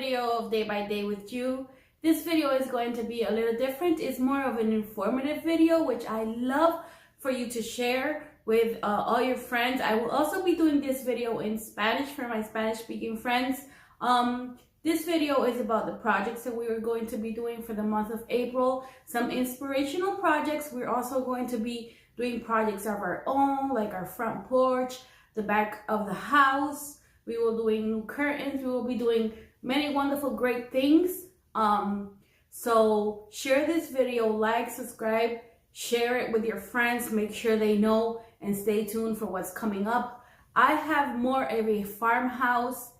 video of Day by Day with Ju. This video is going to be a little different. It's more of an informative video, which I love for you to share with all your friends. I will also be doing this video in Spanish for my Spanish speaking friends. This video is about the projects that we are going to be doing for the month of April. Some inspirational projects. We're also going to be doing projects of our own, like our front porch, the back of the house. We will be doing new curtains. We will be doing many wonderful, great things. So share this video, like, subscribe, share it with your friends, make sure they know, and stay tuned for what's coming up. I have more of a farmhouse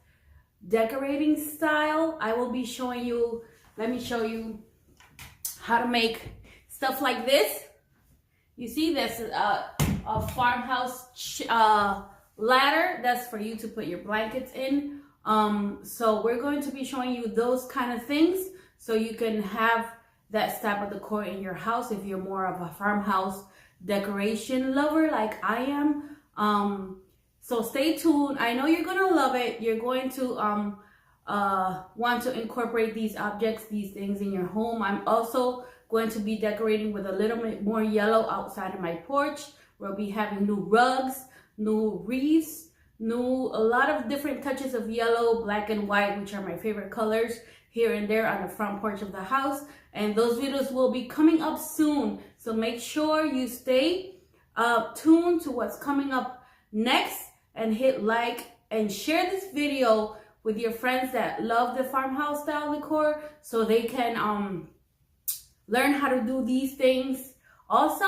decorating style. I will be showing you, let me show you how to make stuff like this. You see this a farmhouse ladder that's for you to put your blankets in. So we're going to be showing you those kind of things so you can have that type of decor in your house if you're more of a farmhouse decoration lover like I am. So stay tuned. I know you're gonna love it. You're going to want to incorporate these objects, these things in your home. I'm also going to be decorating with a little bit more yellow outside of my porch. We'll be having new rugs, new wreaths, a lot of different touches of yellow, black and white, which are my favorite colors, here and there on the front porch of the house. And those videos will be coming up soon. So make sure you stay tuned to what's coming up next, and hit like and share this video with your friends that love the farmhouse style decor so they can learn how to do these things also,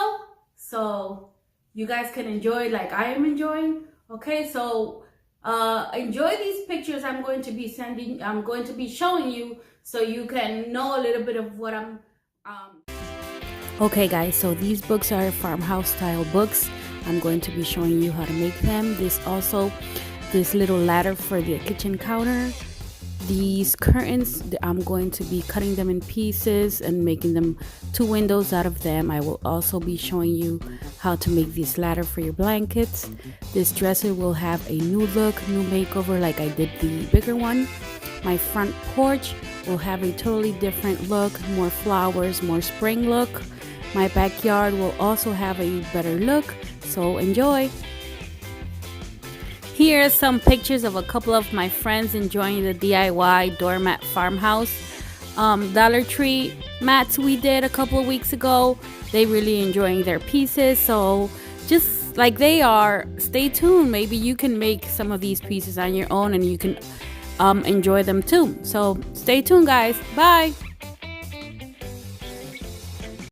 so you guys can enjoy like I am enjoying. Okay, so enjoy these pictures I'm going to be showing you so you can know a little bit of what I'm Okay guys, so these books are farmhouse style books. I'm going to be showing you how to make them. This little ladder for the kitchen counter. These curtains, I'm going to be cutting them in pieces and making them 2 windows out of them. I will also be showing you how to make this ladder for your blankets. This dresser will have a new look, new makeover like I did the bigger one. My front porch will have a totally different look, more flowers, more spring look. My backyard will also have a better look, so enjoy. Here are some pictures of a couple of my friends enjoying the DIY doormat farmhouse Dollar Tree mats we did a couple of weeks ago. They really enjoying their pieces, so just like they are, stay tuned. Maybe you can make some of these pieces on your own and you can enjoy them too. So stay tuned guys. Bye.